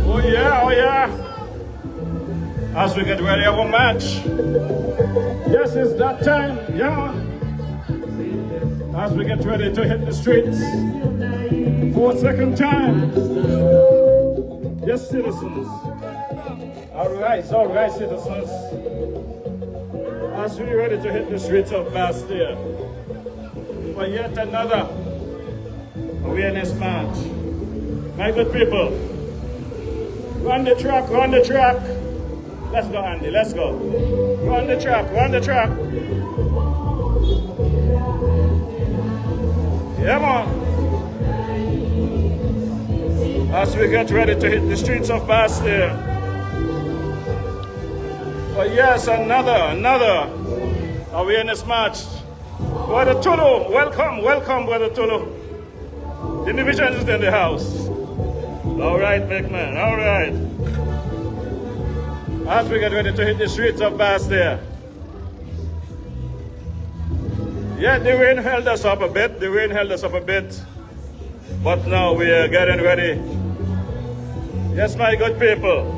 Oh yeah, oh yeah. As we get ready for our match. Yes, it's that time, yeah. As we get ready to hit the streets for a second time. Yes, citizens. All right, citizens. As we're ready to hit the streets of Bastille for yet another awareness march. My good people, run the track, run the track. Let's go, Andy, let's go. Run the track, run the track. Yeah, man. As we get ready to hit the streets of Bastille. But yes, another awareness march. Brother Tulu, welcome, Brother Tulu. The division is in the house. All right, big man, all right. As we get ready to hit the streets of Bastille. Yeah, the rain held us up a bit, but now we are getting ready. Yes, my good people.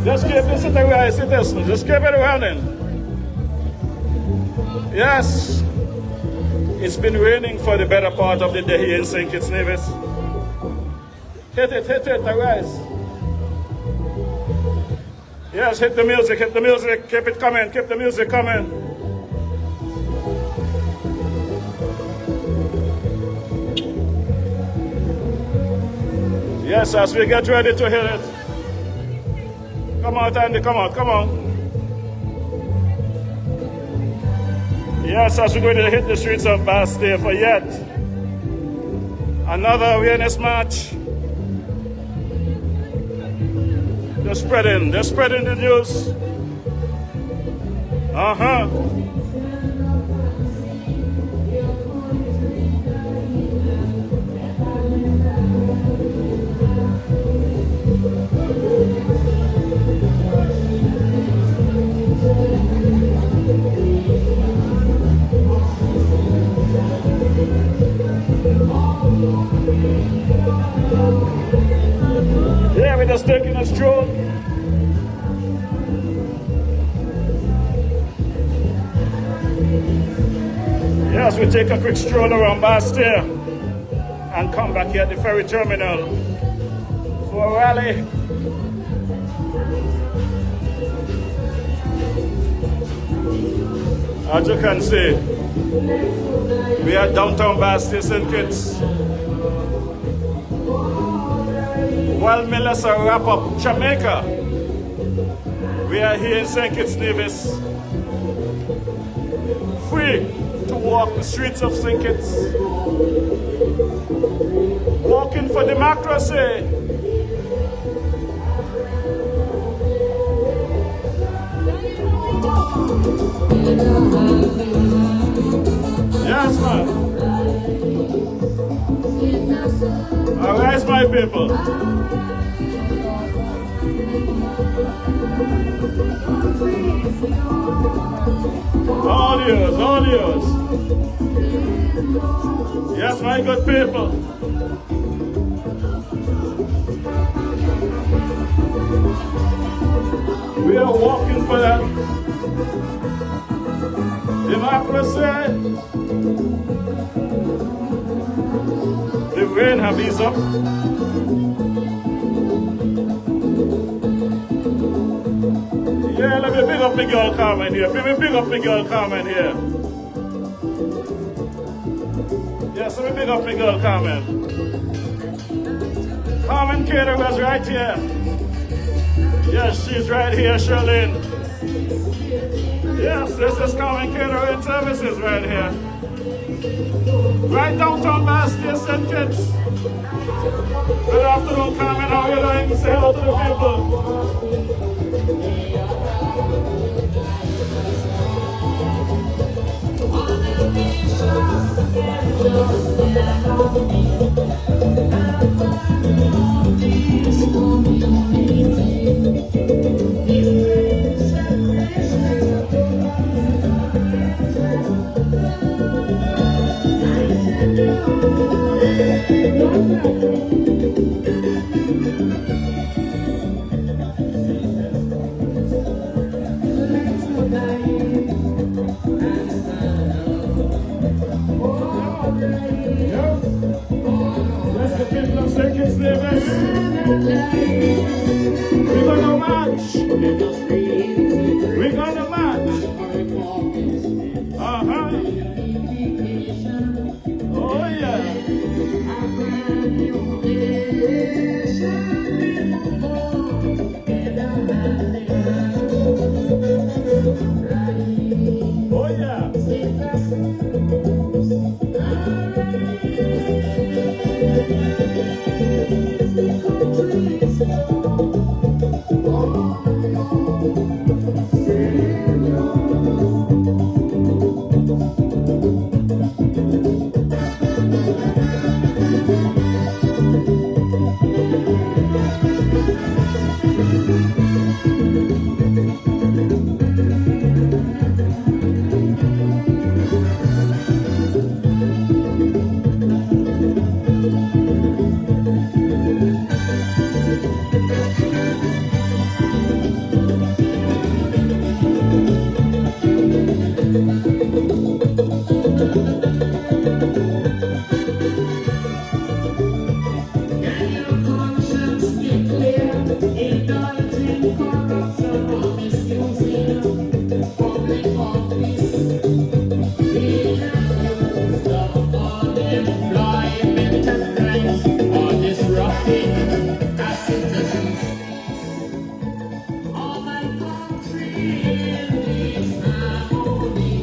Just keep this in the right, citizens. Just keep it running. Yes, it's been raining for the better part of the day here in St. Kitts Nevis. Hit it, arise. Yes, hit the music, keep it coming, keep the music coming. Yes, as we get ready to hit it. Come out, Andy, come on. Yes, as we're going to hit the streets of Bastille for yet another awareness march. They're spreading the news. Yeah, we're just taking a stroll. Yes, we take a quick stroll around Bastille and come back here at the ferry terminal for a rally. As you can see, we are downtown Bastille, St. Kitts. While Melissa wrap up Jamaica, we are here in St. Kitts Nevis, free to walk the streets of St. Kitts, walking for democracy. Yes, man. Arise, my people. All yours. Yes, my good people. We are walking for that democracy. The rain have eased up. Yeah, let me big up my girl Carmen here. Let me big up my girl Carmen here. Yes, let me big up my girl Carmen. Carmen Caterer's right here. Yes, she's right here, Charlene. Yes, this is Carmen Catering Services right here. Right downtown Bastille, St. Kitts. Good afternoon, Carmen. How are you doing? Say hello to the people. We're gonna march. We're gonna march. Oh yeah. Oh yeah. All my country is harmony.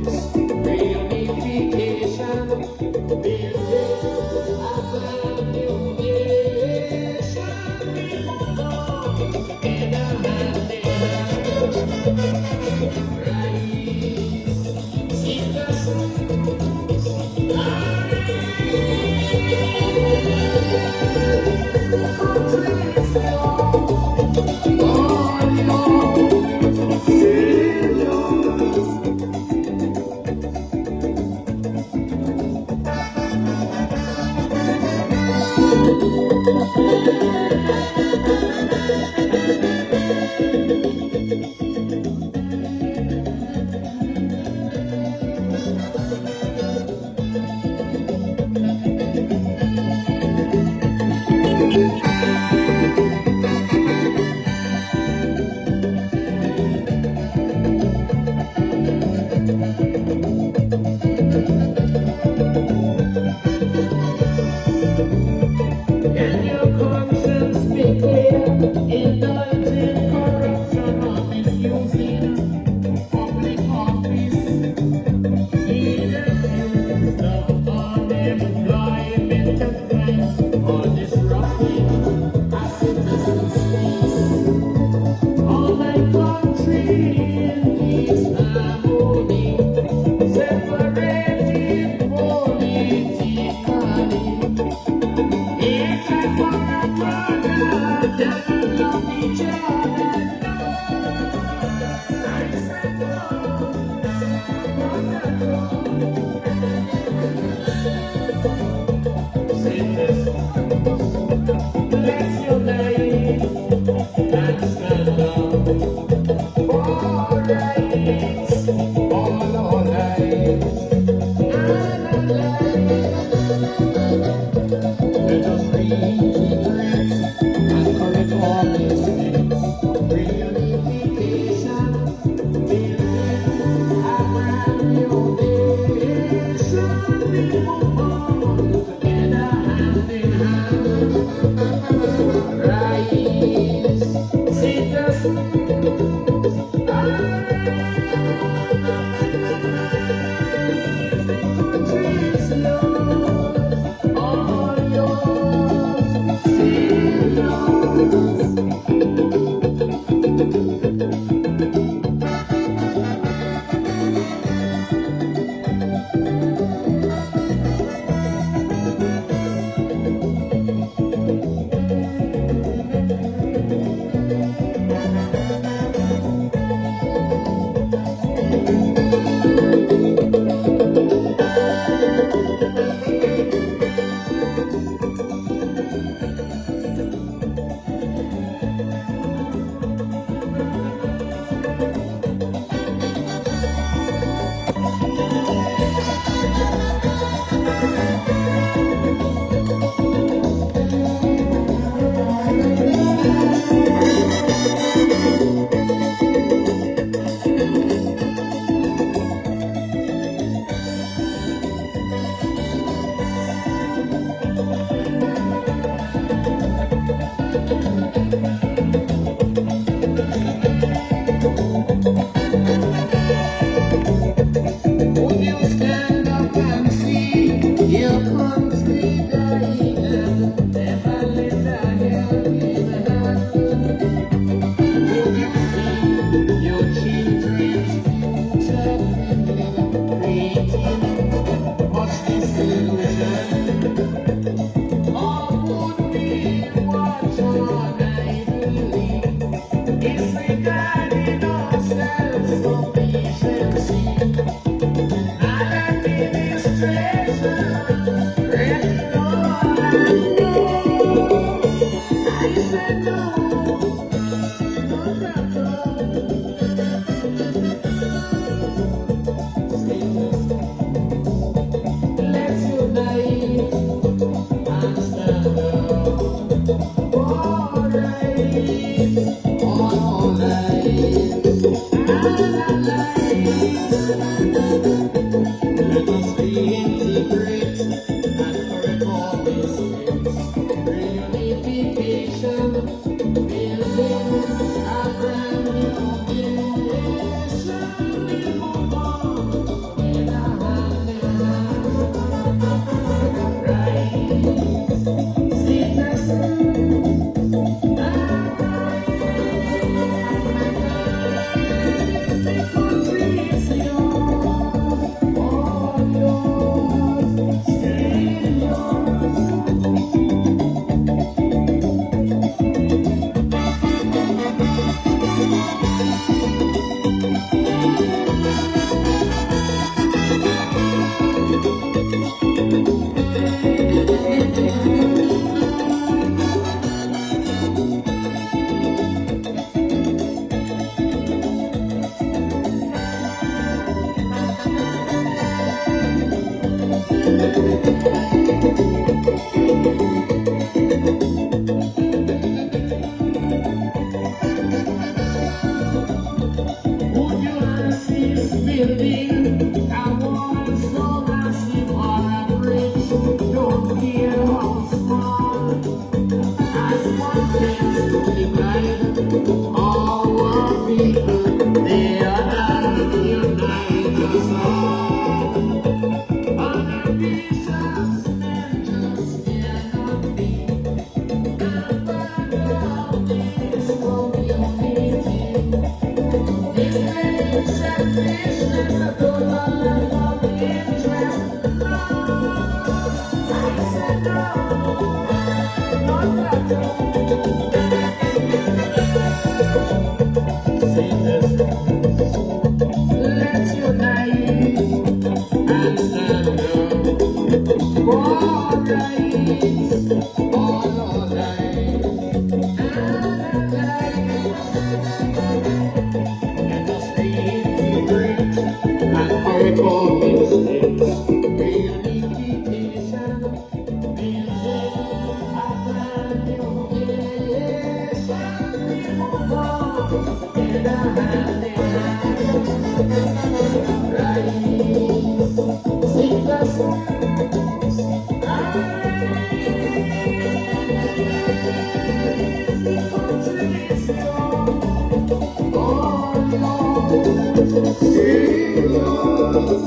reunification, building a brand new nation. We move on together hand in hand. Rise, sisters, can your conscience be clear? Indulging corruption or misusing public office, hidden of unemployment and crime, or disrupting a citizen's peace. All my country in peace harmony, separated politically. If I for a brother, then love each other. I said no, let's unite and stand up for rights, all our lives. And let us reintegrate and correct all mistakes. Reunification, building a brand new nation. We move on together hand in hand. Rise, sisters, country's yours, all yours, sailors. Would you stand up and see your country dying and never lend a helping hand? Would you see your children's future creating much disillusion? Or would we watch on idly, disregarding ourselves sufficiency? Let's unite and stand up for rights, all lives and lives. Let us reintegrate and correct all mistakes. Reunification, building a brand new nation. We move on Would you see this building? I want so massive or a bridge. Don't care how small. As one tends to divide our people, they are not unite us all. Unambitious men just cannot be abandoned this community. This living selfishness, a total lack of interest. No, I said no, not that. Let's unite and stand up for our rights, all our rights, and let us reintegrate and correct mistakes. Reunification, building a brand new nation. We move on together hand in hand. Rise, sing the songs, the country is strong. Oh Lord, sing us.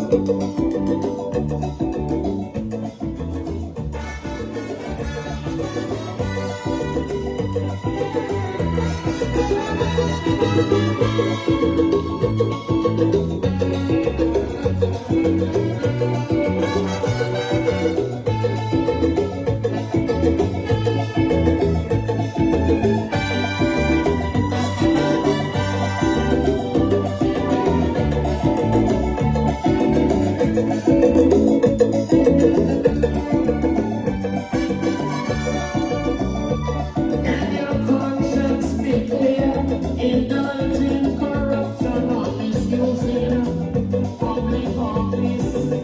Can your conscience be clear? Indulging corruption or misusing public office.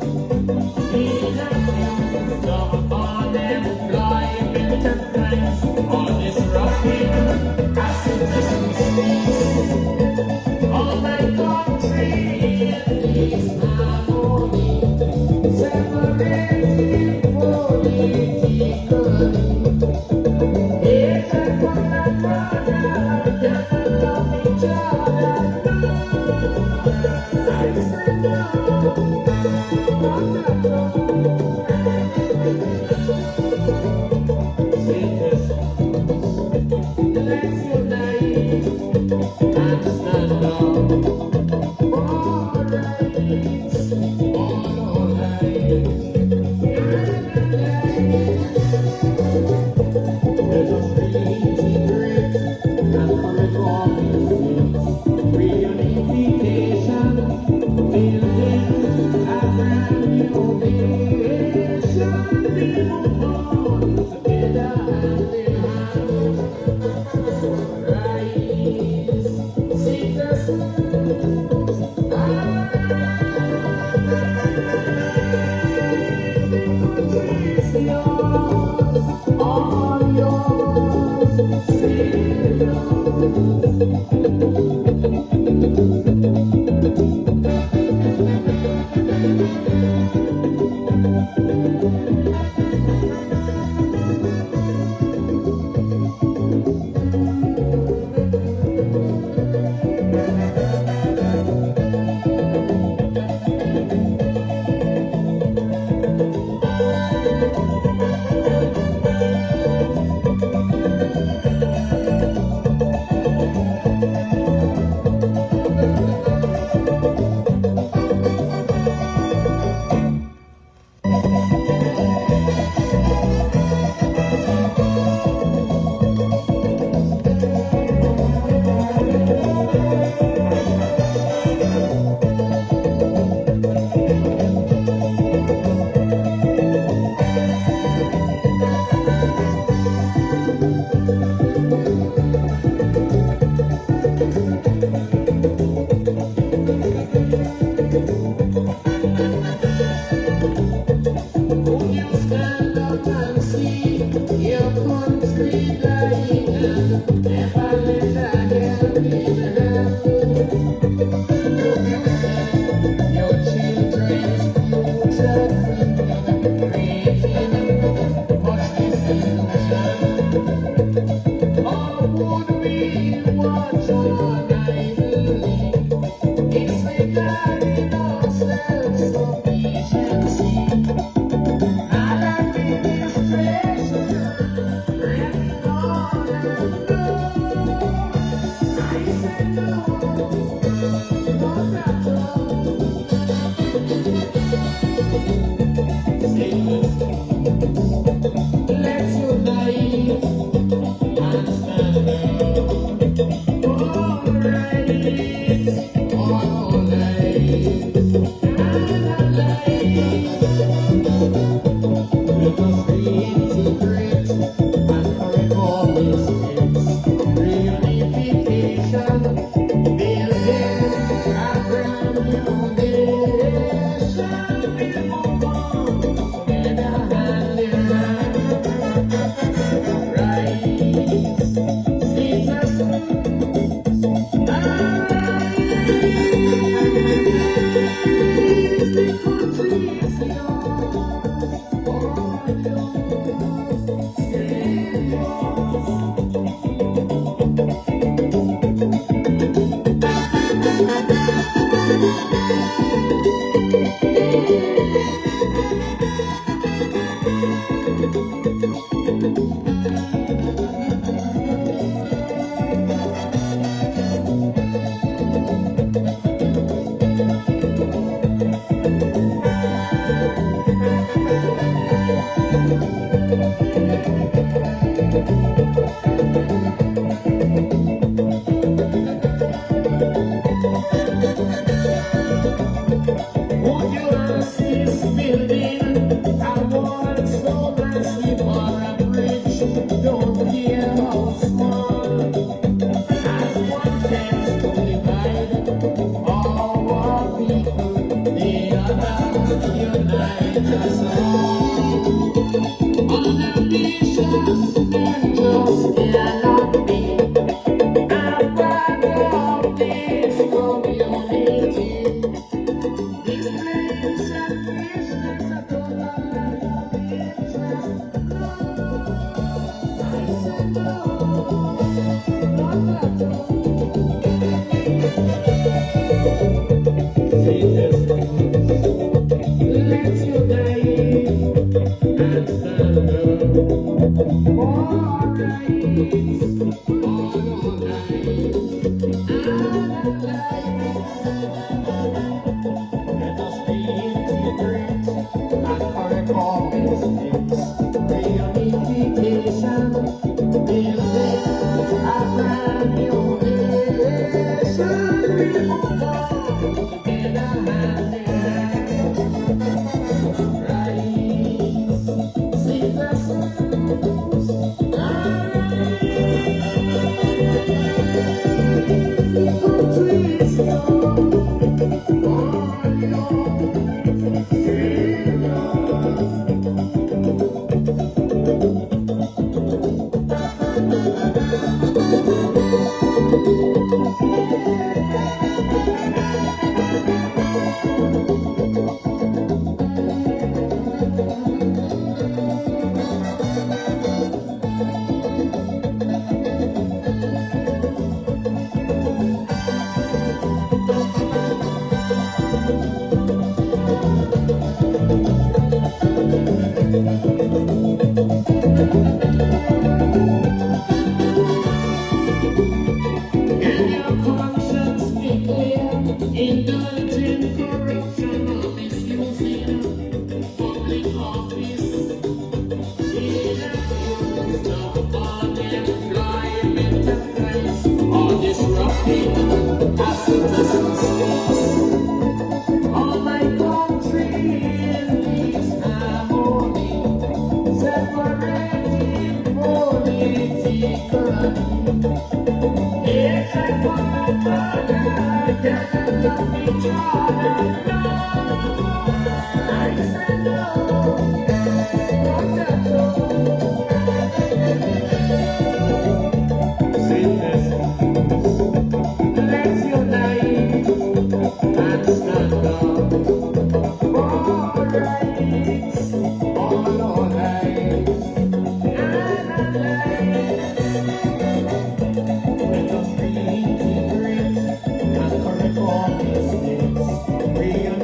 Real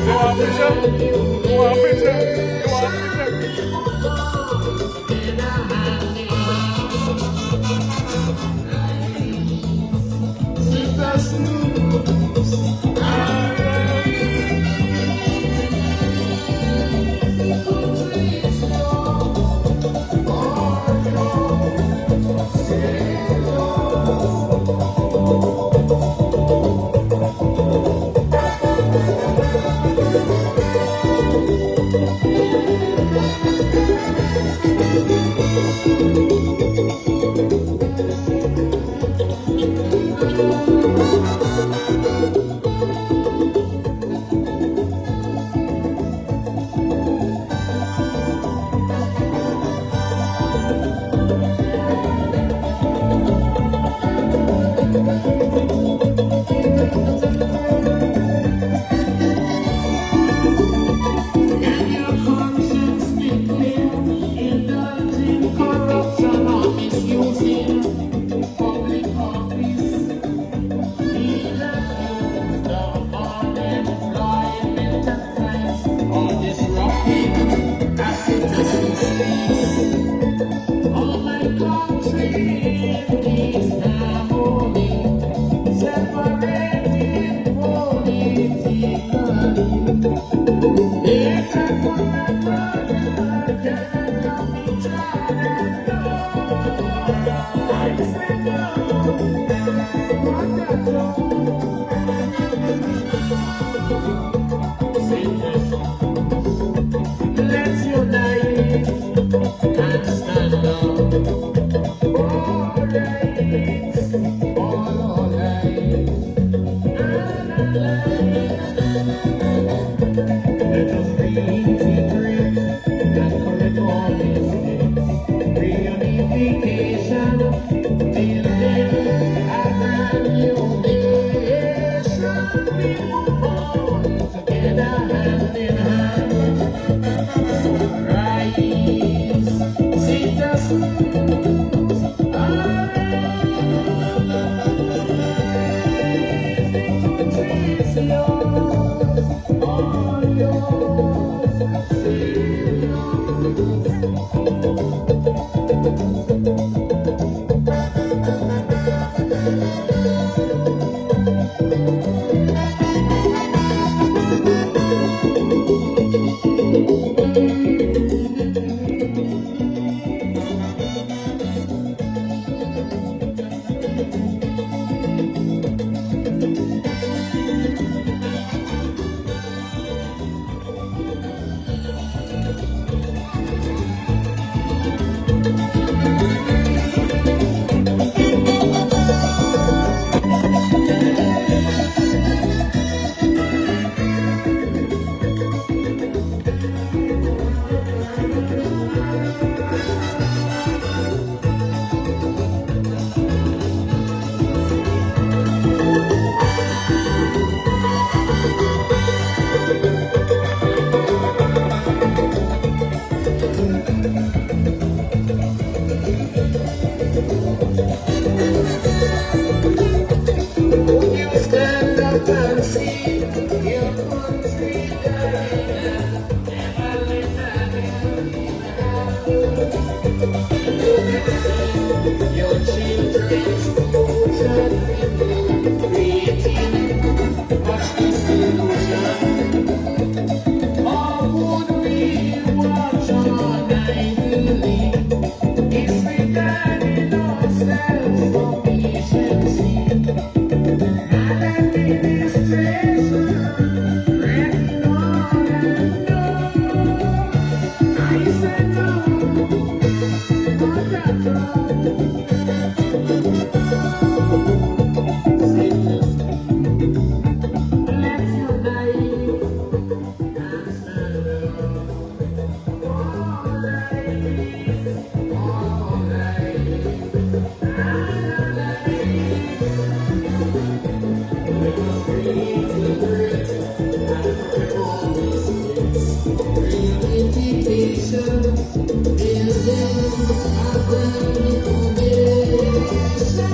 You want picture? You want picture? Let's unite and stand up. Let us reintegrate and correct all mistakes. Reunification, building a brand new nation. We move on together hand in hand. Rise, sit us. Your children's future, creating much disillusion. All would we watch on idly, disregarding ourselves for efficiency. Maladministration, wrecking all and I said no, not that wrong. Building a brand new nation.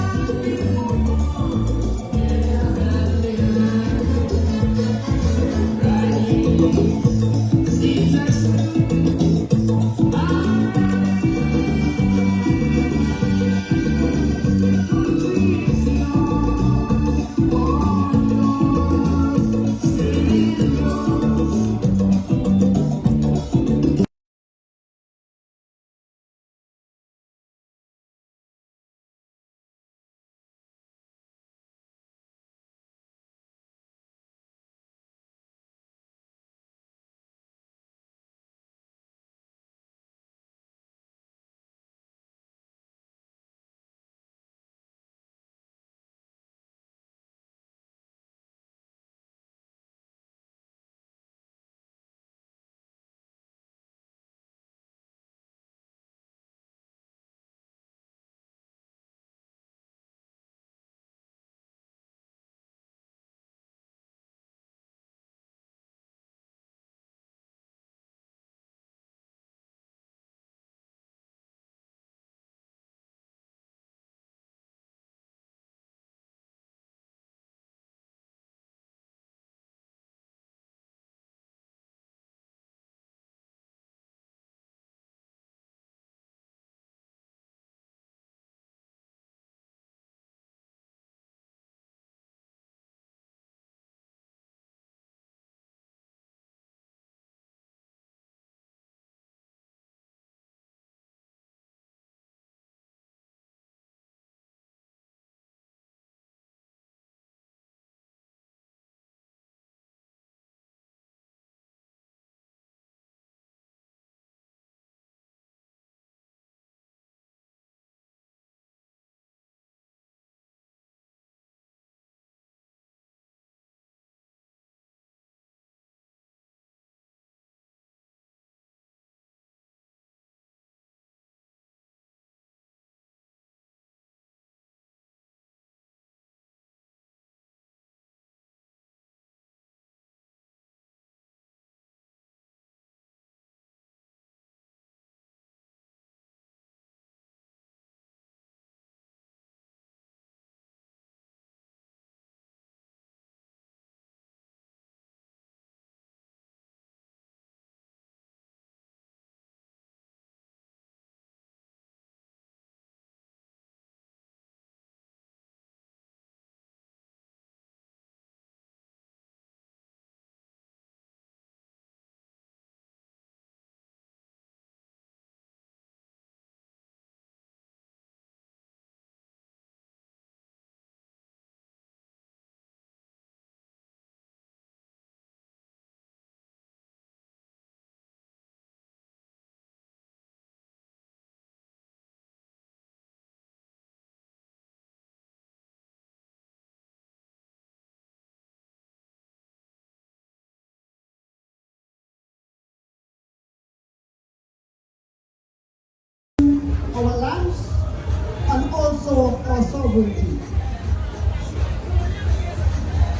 sovereignty.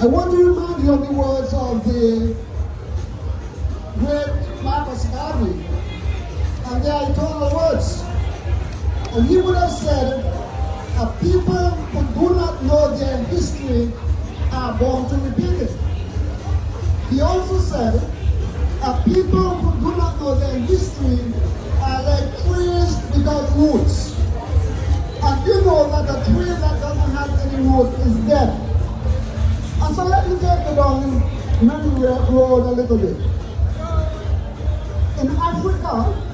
I want to remind you of the words of the great Marcus Garvey, and they are eternal words. And he would have said, a people who do not know their history are born to repeat it. He also said, a people who do not know their history are like trees without roots. And you know that a tree that doesn't have any roots is dead. And so let me take you down memory road a little bit. In Africa,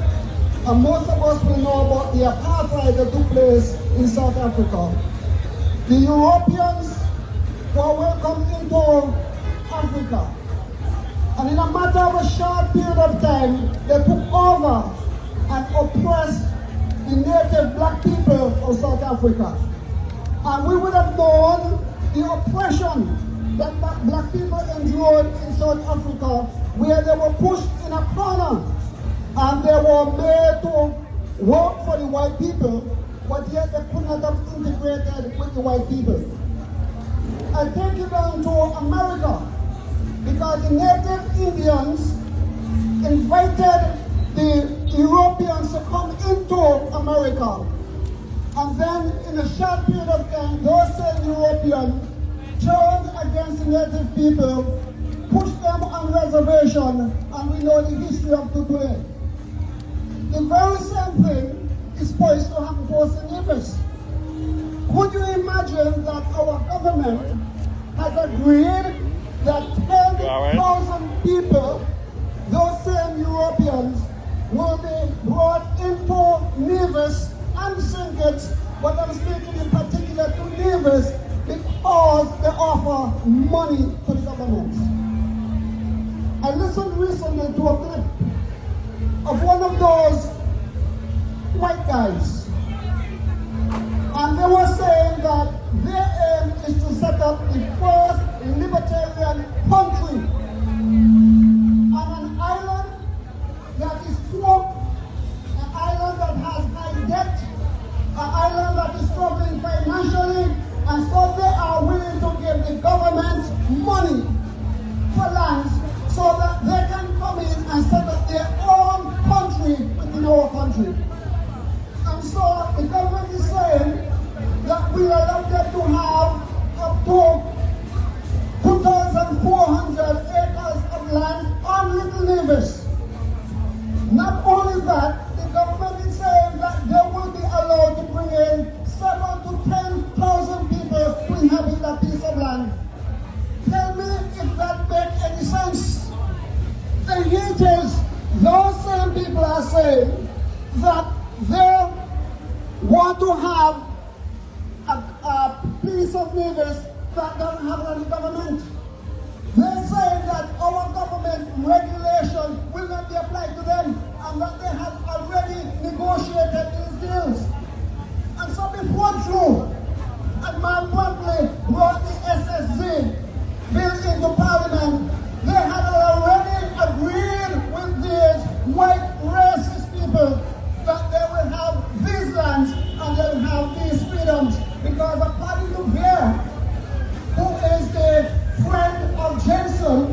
and most of us will know about the apartheid that took place in South Africa. The Europeans were welcomed into Africa. And in a matter of a short period of time, they took over and oppressed the native black people of South Africa. And we would have known the oppression that black people endured in South Africa, where they were pushed in a corner and they were made to work for the white people, but yet they could not have integrated with the white people. I take you down to America, because the native Indians invited the Europeans to come into America. And then in a short period of time, those same Europeans turned against the native people, pushed them on reservation, and we know the history of today. The very same thing is poised to happen to us in Nevis. Could you imagine that our government has agreed that 10,000 people, those same Europeans, will be brought into Nevis and St. Kitts, but I'm speaking in particular to Nevis because they offer money to the government. I listened recently to a clip of one of those white guys, and they were saying that their aim is to set up the first libertarian country on an island that is poor, an island that has high debt, an island that is struggling financially, and so they are willing to give the government money for lands so that they can come in and set up their own country within our country. And so the government is saying that we allow them to have up to 2,400 acres of land on Little Nevis. Not only that, the government is saying that they will be allowed to bring in 7,000 to 10,000 people to inhabit that piece of land. Tell me if that makes any sense. The heat is, those same people are saying that they want to have a piece of Nevis that doesn't have any government. They say that our government regulation will not be applied to them, and that they have already negotiated these deals. And so before Drew and Mark Bradley brought the SSG bill into Parliament, they had already agreed with these white racist people that they will have these lands and they will have these freedoms. Because according to Bear, who is the friend of Jensen,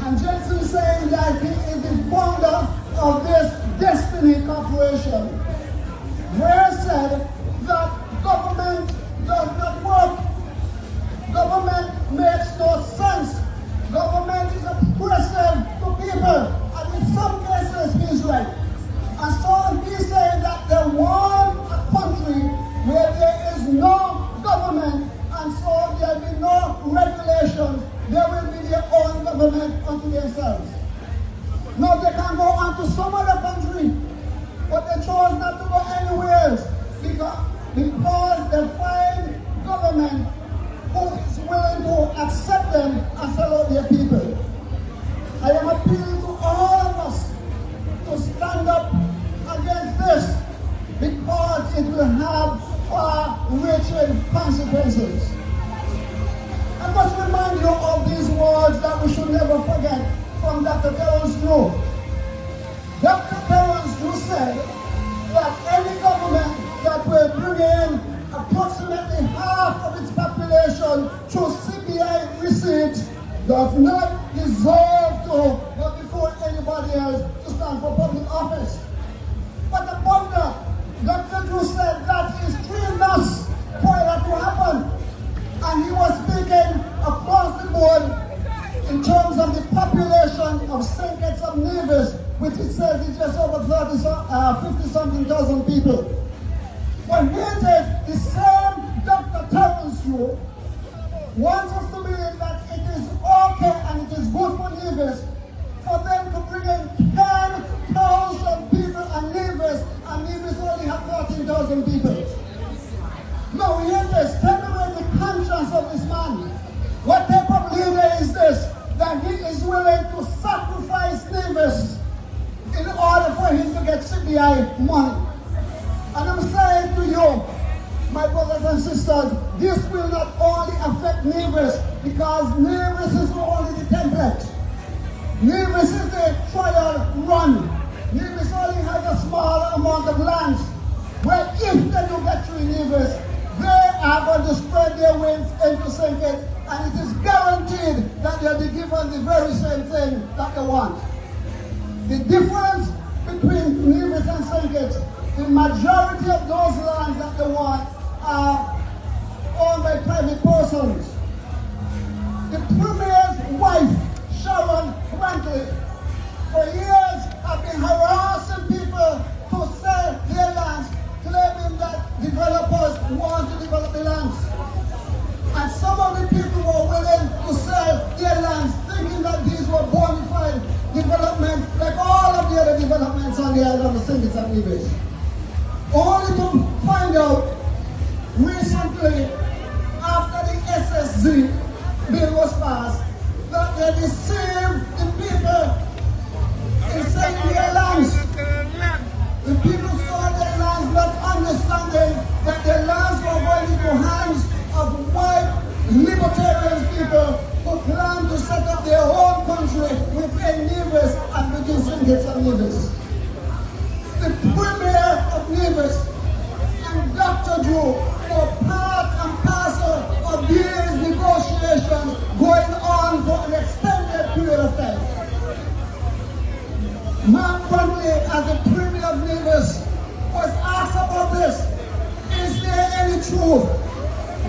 and Jensen saying that he is the founder of this Destiny Corporation, Bear said that government does not work. Government makes no sense. Government is oppressive to people, and in some cases he's right. And so he's saying that they want a country where there is no government, and so there will be no regulations. There will be their own government unto themselves. Now they can go on to some other country, but they chose not to go anywhere because they find government who is willing to accept them and sell out their people. I am appealing to all of us to stand up against this, because it will have far-reaching consequences. I must remind you of these words that we should never forget from Dr. Terence Drew. Dr. Terence Drew said that any government that will bring in approximately half compensation through CBI receipt does not deserve to go before anybody else to stand for public office. But the wonder, Dr. Drew said that is 3 months for that to happen. And he was speaking across the board in terms of the population of St. Kitts and Nevis, which it says is just over 50-something thousand people. When he did, the same Dr. Terrence Drew wants us to believe that it is okay and it is good for Nevis for them to bring in 10,000 people and Nevis only have 14,000 people. No, we hear this. Take away the conscience of this man. What type of leader is this? That he is willing to sacrifice Nevis in order for him to get CBI money. And I'm saying to you, my brothers and sisters, this will not only affect Nevis, because Nevis is only the template. Nevis is the trial run. Nevis only has a small amount of land. Well, if they do get through Nevis, they are going to spread their wings into St. Kitts, and it is guaranteed that they'll be given the very same thing that they want. The difference between Nevis and St. Kitts, the majority of those lands that they want are owned by private persons. The Premier's wife, Sharon Brantley, for years have been harassing people to sell their lands, claiming that developers want to develop the lands. And some of the people were willing to sell their lands, thinking that these were bona fide development, like all of the other developments on the island of St. Kitts and Nevis. Only to find out recently, after the SSZ bill was passed, that they deceived the people in selling their lands. The people sold their lands not understanding that their lands were going into hands of white libertarian people who plan to set up their own country within Nevis and within St. Kitts and Nevis. The Premier of Nevis and Dr. Drew were part and parcel of these negotiations going on for an extended period of time. Mark Brantley, as the Premier of Nevis, was asked about this. Is there any truth?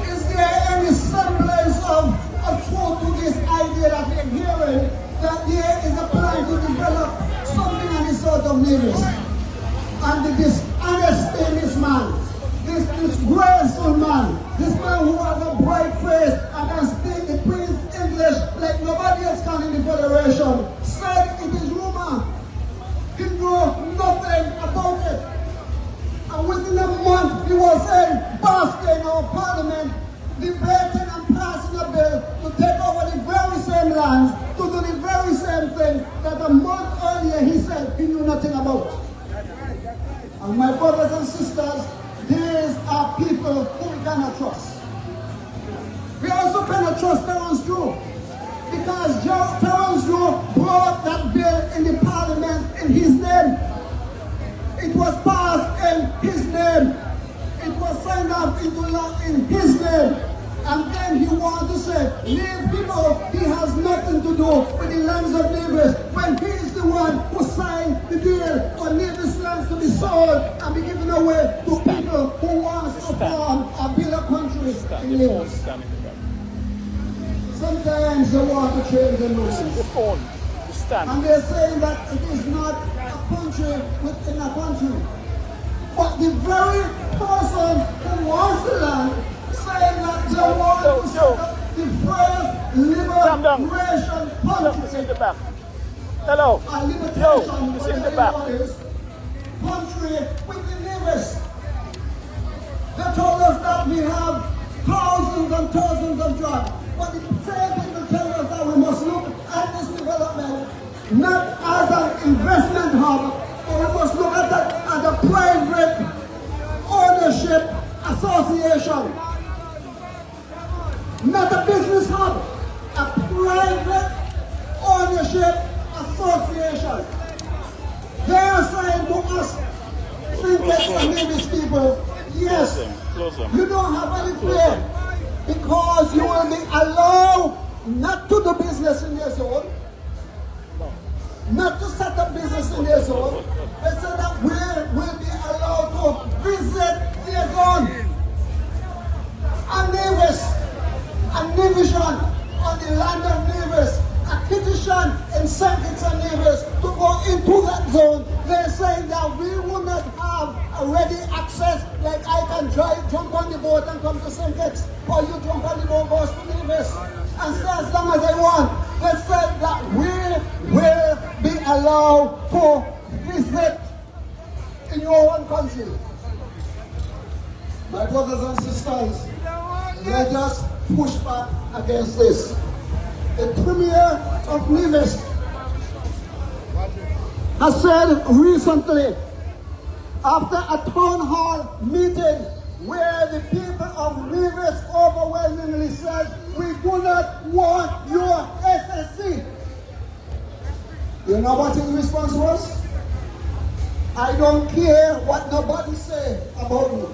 Is there any semblance of truth to this idea that we're hearing, that there is a plan to develop something on the south of Nevis? And the dishonesty in this man, this disgraceful man, this man who has a bright face and can speak the Queen's English like nobody else can in the Federation, said it is rumor. He knew nothing about it. And within a month, he was basking in our parliament, debating and passing a bill to take over the very same land, to do the very same thing that a month earlier he said he knew nothing about. And my brothers and sisters, these are people who we cannot trust. We also cannot trust Terrence Drew, because Terrence Drew brought that bill in the parliament in his name. It was passed in his name. It was signed off into law in his name. And then he wanted to say, leave people, he has nothing to do with the lands of Nevis, when he is the one who signed the deal for Nevis lands to be sold and be given away to people who want to form a build a country in Nevis. Sometimes they want to change the rules. And they're saying that it is not a country within a country. But the very person who wants the land saying that they want to set up the first liberation country. Hello. A libertation, it's in the back. Country within Nevis. They told us that we have thousands and thousands of jobs. But the same people tell us that we must look at this development not as an investment hub, but we must look at it as a private ownership association. Not a business hub, a private ownership association. They are saying to us, St. Kitts and Nevis people, yes, you don't have any fear, because because you will be allowed not to do business in their zone, not to set up business in their zone. They said that we will be allowed to visit their zone. And Nevis, and division on the land of Nevis, a petition in St. Kitts and Nevis to go into that zone. They're saying that we will not have a ready access, like I can jump on the boat and come to St. Kitts, or you jump on the boat goes to Nevis, and stay as long as I want. They said that we will be allowed to visit in your own country. My brothers and sisters, let us push back against this. The Premier of Nevis has said recently, after a town hall meeting where the people of Nevis overwhelmingly said, we do not want your SSC. You know what his response was? I don't care what nobody say about me.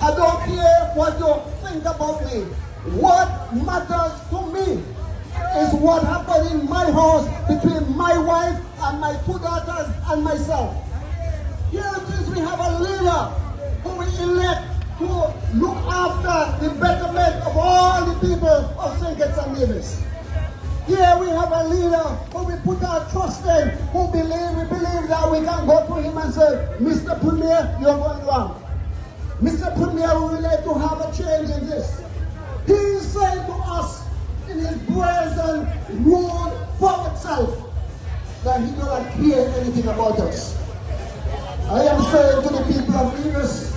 I don't care what you think about me. What matters to me is what happened in my house between my wife and my 2 daughters and myself. Here it is, we have a leader who we elect to look after the betterment of all the people of St. Kitts and Nevis. Here we have a leader who we put our trust in, who we believe that we can go to him and say, Mr. Premier, you're going wrong. Mr. Premier, we would like to have a change in this. He is saying to us in his brazen, rude, forward self that he does not care anything about us. I am saying to the people of Nevis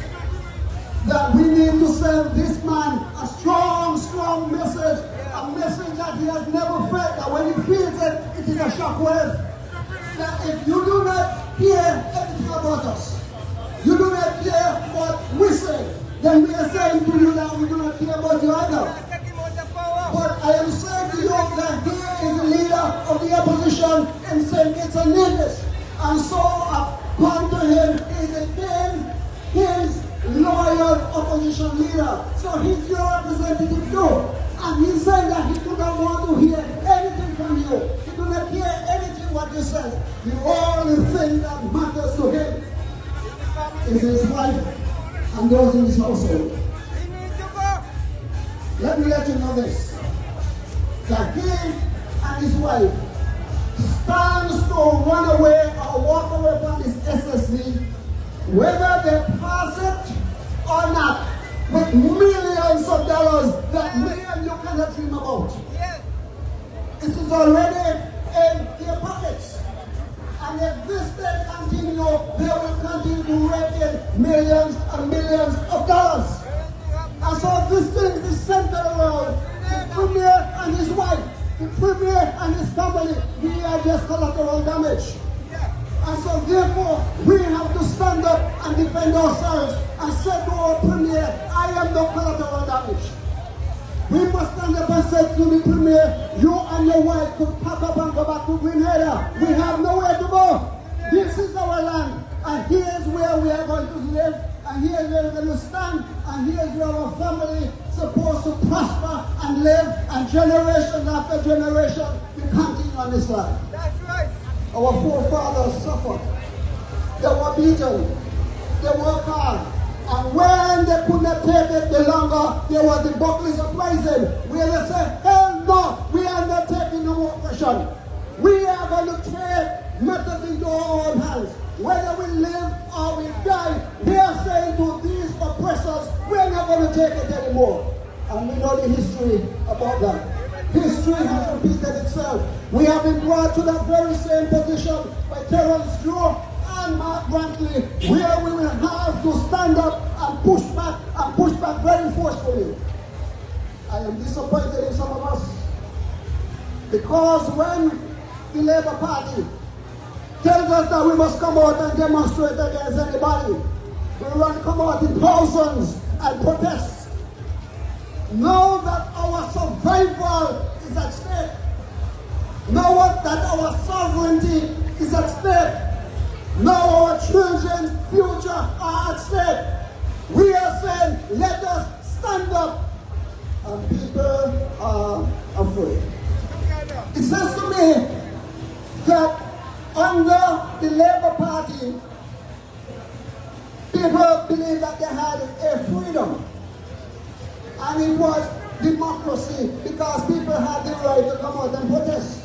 that we need to send this man a strong, strong message, a message that he has never felt, that when he feels it, it is a shockwave. That if you do not hear anything about us, you do not care what we say, then we are saying to you that we do not care about you either. But I am saying to you that he is the leader of the opposition in St. Kitts and Nevis. And so upon to him is again his loyal opposition leader. So he's your representative too. And he's saying that he do not want to hear anything from you. He do not hear anything what you say. The only thing that matters to him is his wife and those in his household. Let me let you know this, that he and his wife stands to run away or walk away from this SSC, whether they pass it or not, with millions of dollars that me and you cannot dream about. It is already in their pockets. And if this thing continues, they will continue to rake in millions and millions of dollars. And so this thing is centered around the Premier and his wife, the Premier and his family. We are just collateral damage. And so therefore, we have to stand up and defend ourselves and say to our Premier, I am no collateral damage. We must stand up and say to the Premier, you and your wife could pack up and go back to Grenada. We have nowhere to go. This is our land, and here's where we are going to live, and here's where we're going to stand, and here's where our family is supposed to prosper and live, and generation after generation, we continue on this land. That's right. Our forefathers suffered. They were beaten. They worked hard. And when they could not take it the longer, there was the buckles of prison, where they said, hell no, we are not taking no more oppression. We are going to take matters into our own hands. Whether we live or we die, we are saying to these oppressors, we are not going to take it anymore. And we know the history about that. History has repeated itself. We have been brought to that very same position by Terence Drew and Mark Brantley, where we will have to stand up and push back very forcefully. I am disappointed in some of us, because when the Labour Party tells us that we must come out and demonstrate against anybody, we come out in thousands and protest. Know that our survival is at stake. Know that our sovereignty is at stake. Now our children's future are at stake. We are saying, let us stand up and people are afraid. It says to me that under the Labour Party, people believe that they had a freedom, and it was democracy because people had the right to come out and protest.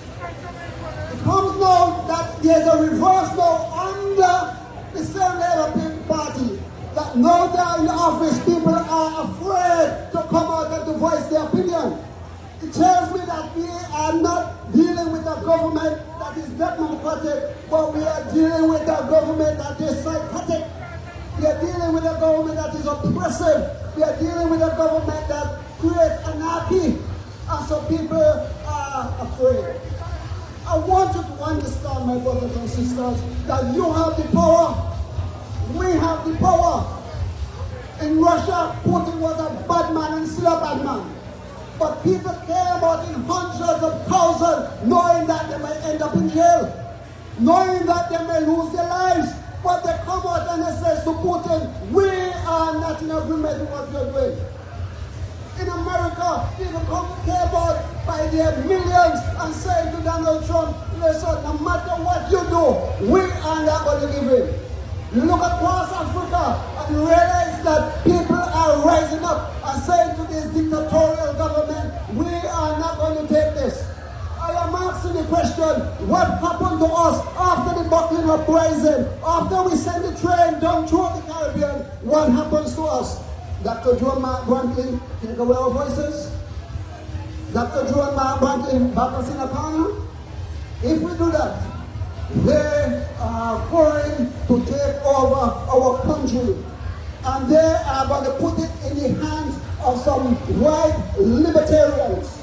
It comes now that there's a reverse now under the same Labour Party, that now they are in the office, people are afraid to come out and to voice their opinion. It tells me that we are not dealing with a government that is democratic, but we are dealing with a government that is psychotic. We are dealing with a government that is oppressive. We are dealing with a government that creates anarchy. And so people are afraid. I want you to understand, my brothers and sisters, that you have the power. We have the power. In Russia, Putin was a bad man and still a bad man. But people care about in hundreds of thousands, knowing that they may end up in jail, knowing that they may lose their lives. But they come out and they say to Putin, we are not in agreement with what you're doing. In America, people come care about by their millions and say to Donald Trump, listen, no matter what you do, we are not going to give in. You look across Africa and you realize that people are rising up and saying to this dictatorial government, we are not going to take this. I am asking the question, what happened to us after the buckling uprising? After we send the train down through the Caribbean, what happens to us? Dr. Joe Mark Brantley, take away our voices. Dr. Joe Mark Brantley, back us in a corner. If we do that, they are going to take over our country. And they are going to put it in the hands of some white libertarians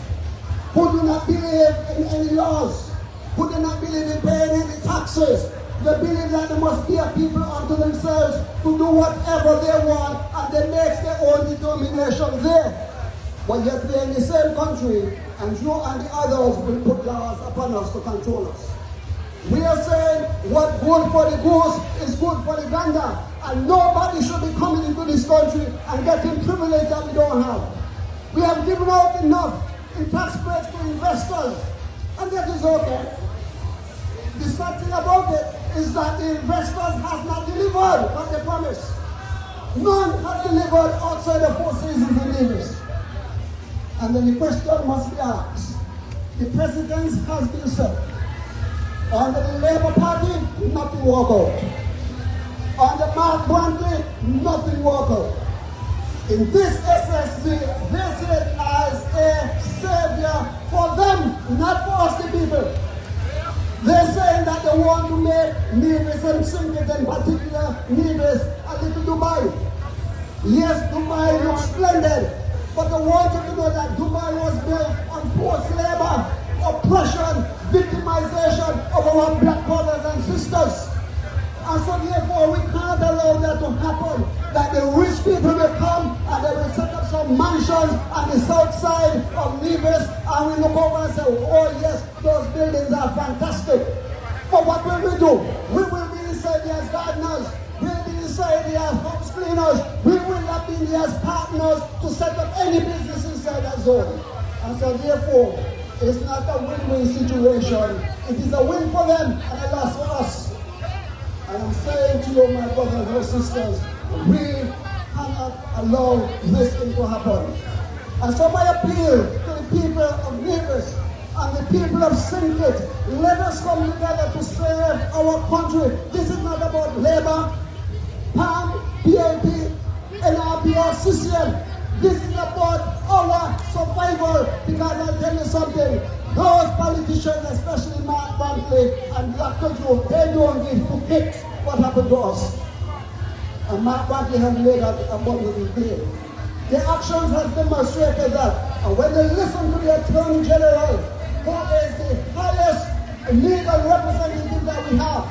who do not believe in any laws, who do not believe in paying any taxes. They believe that there must be a people unto themselves to do whatever they want, and they make their own determination there. But yet we are in the same country, and you and the others will put laws upon us to control us. We are saying what good for the goose is good for the gander, and nobody should be coming into this country and getting privilege that we don't have. We have given out enough in tax breaks to investors, and that is okay. The sad thing about it is that the investors have not delivered what they promised. None have delivered outside the Four Seasons in Davis. And then the question must be asked. The presidency has been set. Under the Labour Party, nothing work out. Under Mark Brantley, nothing work out. In this SSC, they see it as a savior for them, not for us the people. They're saying that they want to make Nevis and Singlet, in particular Nevis, a little Dubai. Yes, Dubai looks splendid, but they want you to know that Dubai was built on forced labor, oppression, victimization of our black brothers and sisters. And so therefore we can't allow that to happen, that the rich people will come and they will set up some mansions on the south side of Nevis, and we look over and say, oh yes, those buildings are fantastic. But what will we do? We will be inside there as gardeners, we'll be inside there as house cleaners, we will not be there as partners to set up any business inside that zone. And so therefore, it's not a win-win situation. It is a win for them and a loss for us. I am saying to you, my brothers and sisters, we cannot allow this thing to happen. And so I appeal to the people of Nevis and the people of Singlet, let us come together to save our country. This is not about Labour, PAM, PLP, NRPR, CCM. This is about our survival, because I'll tell you something, those politicians, especially Mark Brantley and Dr. Joe, they don't give two kicks what happened to us. And Mark Brantley has made that abundantly clear. The actions have demonstrated that. And when they listen to the Attorney General, who is the highest legal representative that we have,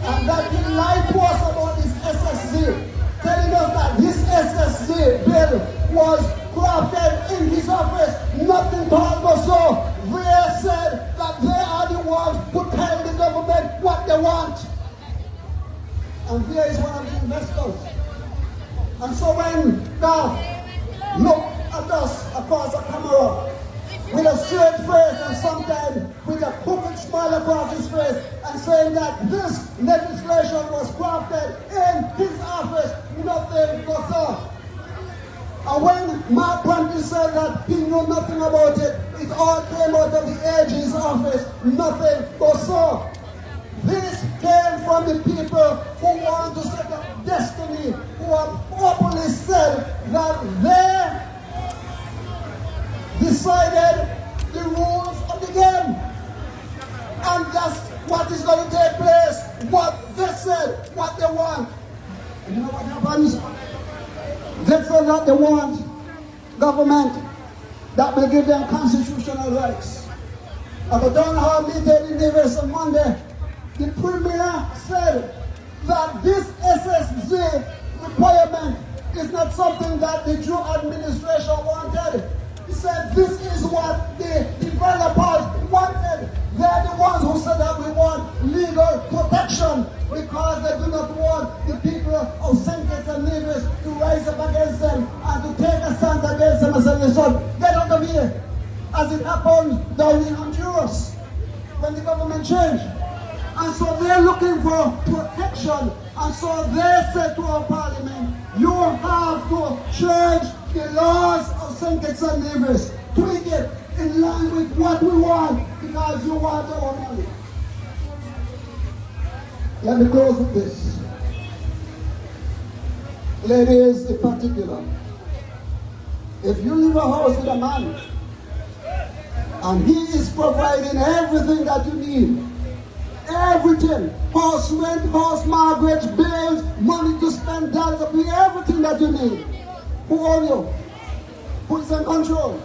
and that he lied to us about this SSC, telling us that this SSC bill was crafted in his office, nothing to help us so. They said that they are the ones who tell the government what they want. And there is one of the investors. And so when now look at us across the camera with a straight face and sometimes with a crooked smile across his face and saying that this legislation was crafted in his office, nothing goes on. And when Mark Prentice said that he knew nothing about it, it all came out of the AG's office, nothing goes on. This came from the people who want to set up destiny, who have openly said that they decided the rules of the game. And that's what is going to take place, what they said, what they want. And you know what happens? They say that they want government that will give them constitutional rights. At the town hall meeting in Davis on Monday, the Premier said that this SSG requirement is not something that the Jew administration wanted. He said this is what the developers wanted. They're the ones who said that we want legal protection because they do not want the people of St. Kitts and Nevis to rise up against them and to take a stand against them and say, listen, get out of here. As it happened down in Honduras when the government changed. And so they're looking for protection. And so they said to our parliament, you have to change the laws of St. Kitts and Nevis, tweak it in line with what we want, because you want our money. Let me close with this. Ladies in particular, if you leave a house with a man, and he is providing everything that you need, everything, house rent, house mortgage, bills, money to spend, dollars to pay, everything that you need. Who own you? Who is in control?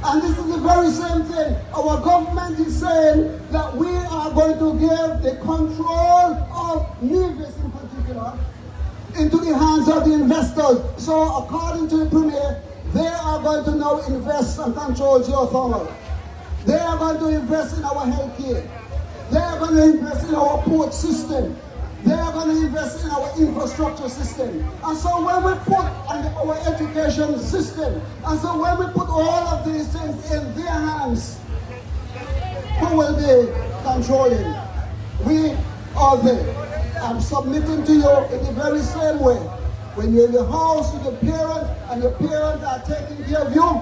And this is the very same thing. Our government is saying that we are going to give the control of Nevis in particular into the hands of the investors. So according to the Premier, they are going to now invest and control geothermal. They are going to invest in our healthcare. They are going to invest in our port system. They are going to invest in our infrastructure system. And so when we put on our education system, and so when we put all of these things in their hands, who will be controlling? We or they? I'm submitting to you in the very same way. When you're in the house with your parent, and your parents are taking care of you,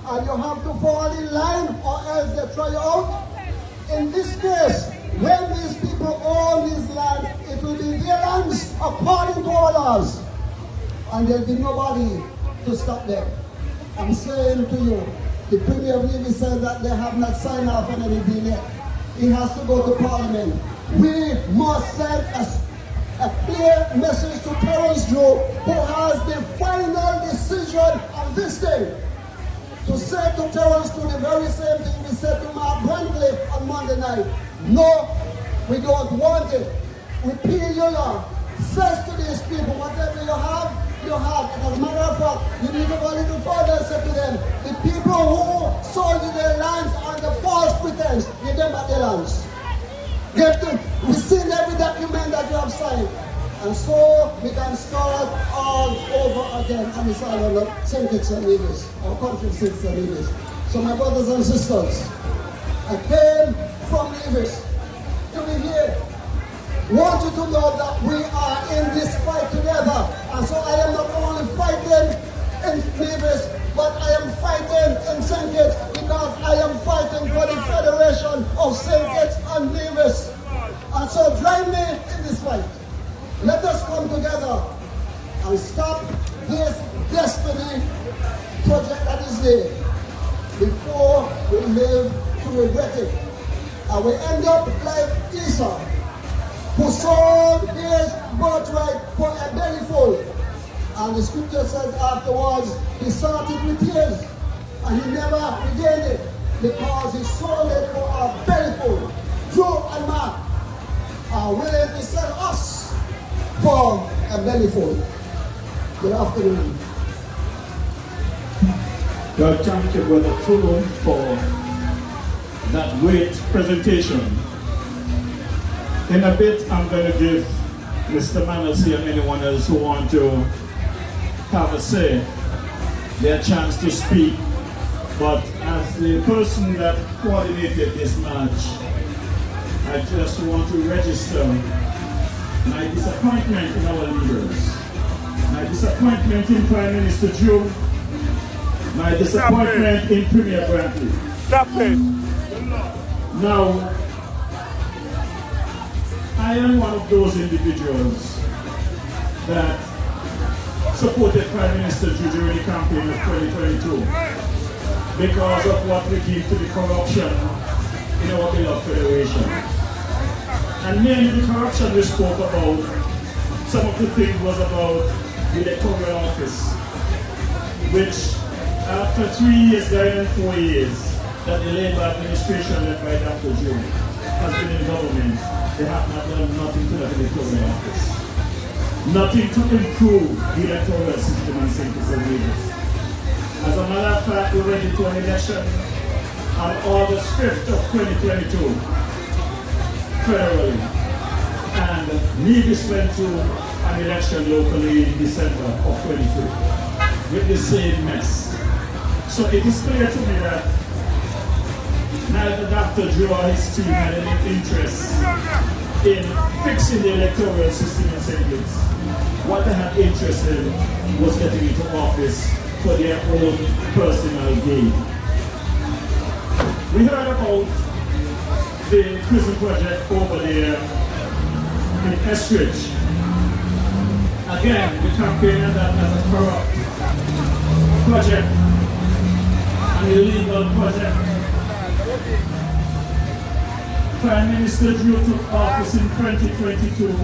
and you have to fall in line, or else they throw you out. In this case, when these people own these lands, it will be their lands according to our laws. And there'll be nobody to stop them. I'm saying to you, the Premier of Nevis said that they have not signed off on any deal yet. He has to go to Parliament. We must send a clear message to Terrence Joe, who has the final decision on this day. To say to Terrence Joe the very same thing we said to Mark Brantley on Monday night. No, we don't want it. Repeal your law. Says to these people, whatever you have, you have. And as a matter of fact, you need to go a little further and say to them, the people who sold you their lands under false pretense, give them back their lands. Give them. We've seen every document that you have signed. And so we can start all over again. And it's all about St. Kitts and Nevis, our country St. Kitts and Nevis. So my brothers and sisters, I came from Nevis to be here. Want you to know that we are in this fight together. And so I am not only fighting in Nevis, but I am fighting in St. Kitts, because I am fighting for the Federation of St. Kitts and Nevis. And so join me in this fight. Let us come together and stop this destiny project that is there before we live to regret it. And we end up like Esau, who sold his birthright for a bellyful. And the scripture says afterwards, he sought it with tears, and he never regained it, because he sold it for a bellyful. Joe and Mark are willing to sell us for a bellyful. Good afternoon. God, thank you, Brother True, for that great presentation. In a bit, I'm going to give Mr. Manasseh and anyone else who want to have a say, their chance to speak But as the person that coordinated this match, I just want to register my disappointment in our leaders, my disappointment in Prime Minister Joe, my disappointment in Premier Brantley. Stop it. Now, I am one of those individuals that supported Prime Minister Joe during the campaign of 2022 because of what we deem to be corruption in our beloved federation. And mainly the corruption we spoke about, some of the things was about the electoral office, which after 3 years, going on 4 years, that the Labour administration led by Dr. Joe has been in government, they have not done nothing to that electoral office. Nothing to improve the electoral system and synthesis. As a matter of fact, we went into an election on August 5th of 2022, federally, and Nevis went to an election locally in December of 23 with the same mess. So it is clear to me that neither Dr. Joe or his team had any interest in fixing the electoral system in St. Kitts. What they had interest in was getting into office for their own personal gain. We heard about the prison project over there in Estridge. Again, the campaign of that as a corrupt project, an illegal project. Prime Minister Joe took office in 2022,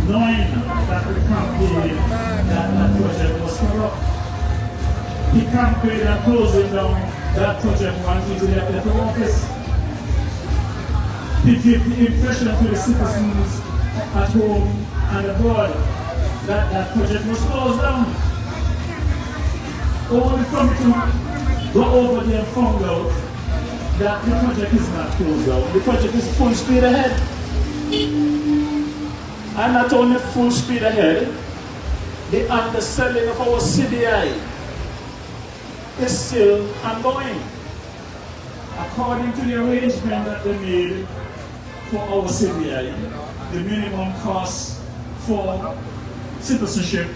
knowing that the campaign that project was corrupt. He campaigned on closing down that project once he elected to office. He gave the impression to the citizens at home and abroad that that project was closed down. Only from to go over there and found out that the project is not closed down. The project is full speed ahead. And not only full speed ahead, the underselling of our CDI is still ongoing. According to the arrangement that they made for our CDI, the minimum cost for citizenship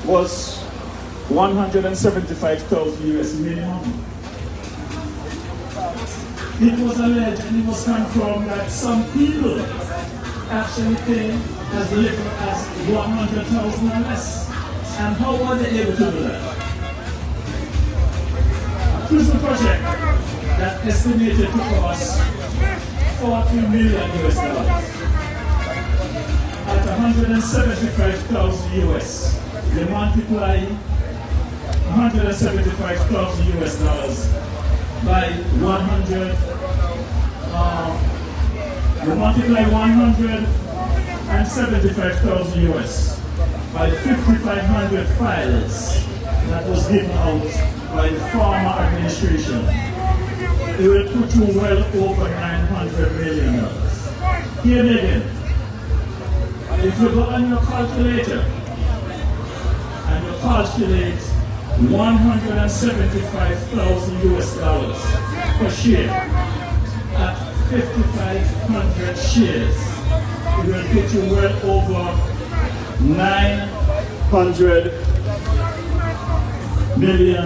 was $175,000 US minimum. It was alleged and it was confirmed that some people actually pay as little as $100,000 or less. And how were they able to do that? A prison project that estimated to cost $40 million US at $175,000 US. They multiply $175,000 US by 100. We multiply 175,000 US by 5,500 files that was given out by the former administration. It will put you well over $900 million. Here again, if you go on your calculator and you calculate 175,000 US dollars per share at 5,500 shares, it will put you well over $900 million.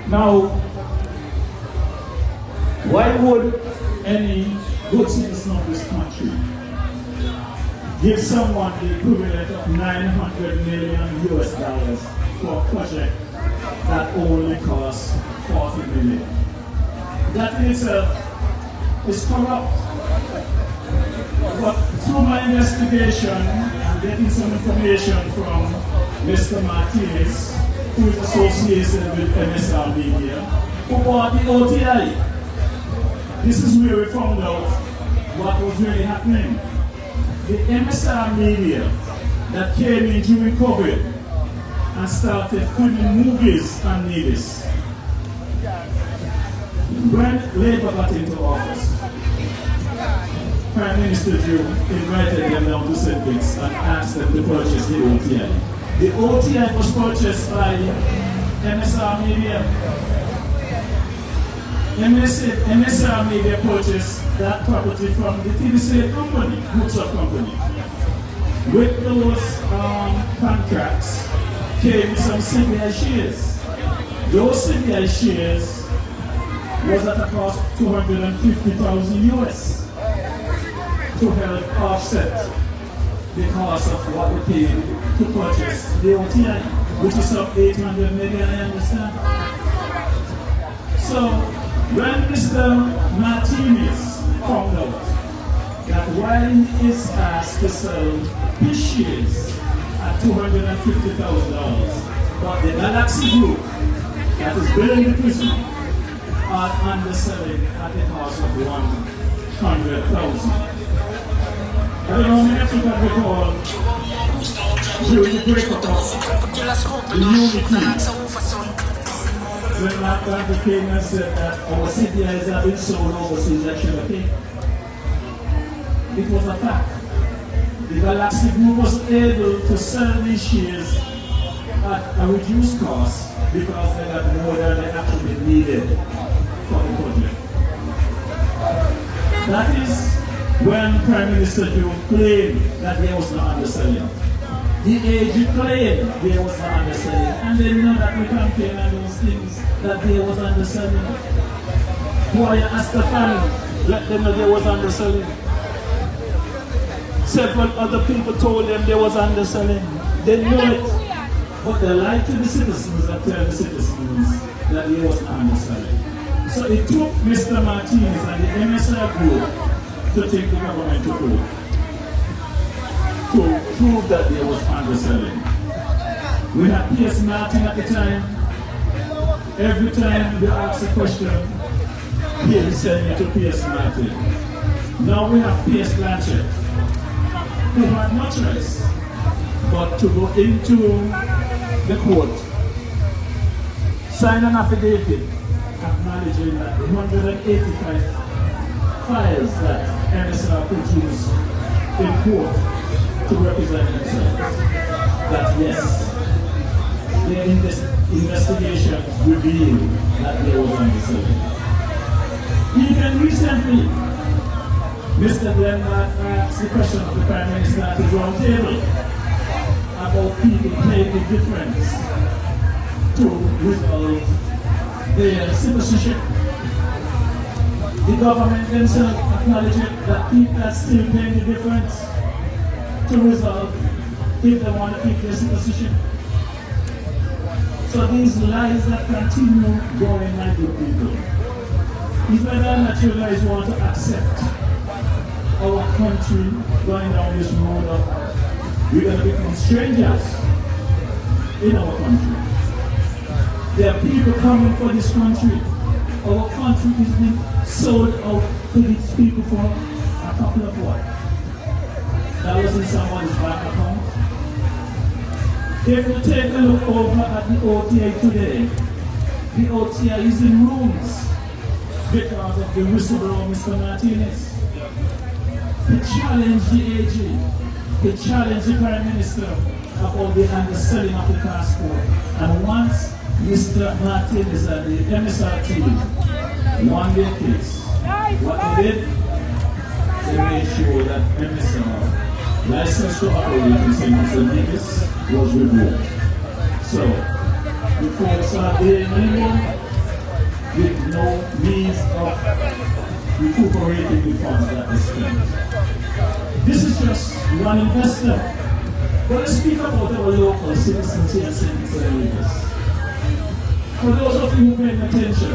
Now, why would any good citizen of this country give someone the equivalent of $900 million US for a project that only costs $40 million? That in itself is corrupt. But through my investigation and getting some information from Mr. Martinez, who is associated with MSR Media, who bought the OTI. This is where we found out what was really happening. The MSR Media that came in during COVID and started filming movies on Nevis. When Labour got into office, Prime Minister Joe invited them down to St. Kitts and asked them to purchase the OTI. The OTI was purchased by MSR Media. MSR Media purchased that property from the TDC company, groups of company. With those contracts came some CBI shares. Those CBI shares was at a cost of $250,000 US to help offset the cost of what we paid to purchase the OTI, which is up 800 million, I understand. So when Mr. Martinez found out that while he is asked to sell his shares at $250,000, but the Galaxy Group that is building the prison are underselling at the cost of $100,000. I don't know how many of you can recall during the breakup of the unity when Martin came and said that our CPIs have been sold overseas at Sugar Cane. It was a fact. The Galaxy Group was able to sell these shares at a reduced cost because they got more than they actually needed for the project. That is when Prime Minister Joe claimed that there was no underselling. The AG claimed there was no underselling, and they know that we campaign on those things that there was underselling. Why ask the family, let them know there was underselling. Several other people told them there was underselling. They knew it, but they lied to the citizens and tell the citizens that there was no underselling. So it took Mr. Martinez and the MSR group to take the government to court to prove that there was underselling. We had P.S. Martin at the time. Every time they ask a question, here he sent me to P.S. Martin. Now we have P.S. Blanchett, who had no choice but to go into the court, sign an affidavit acknowledging that the 185 files that MSR produced in court to represent themselves, that yes, their investigation revealed that there was underselling. Even recently, Mr. Glenmark asked the question of the Prime Minister at the round table about people paying the difference to resolve their citizenship. The government themselves acknowledged that people are still paying the difference to resolve if they want to keep their citizenship. So these lies that continue going, my good people, is whether or not you guys want to accept our country going down this road of we're going to become strangers in our country. There are people coming for this country. Our country is being sold out to these people for a couple of what? That was in someone's bank account. If you take a look over at the OTA today, the OTA is in ruins because of the whistleblower, Mr. Martinez. He challenged the AG, he challenged the Prime Minister about the underselling of the passport. And once Mr. Martinez and the MSR team won their case, what they did, they made sure that MSR license to operate in St. Martinez was revoked. So, the folks are there anymore with no means of recuperating the funds that they spent. This is just one investor. But let's speak about our local citizens here in St. Martinez. For those of you who are paying attention,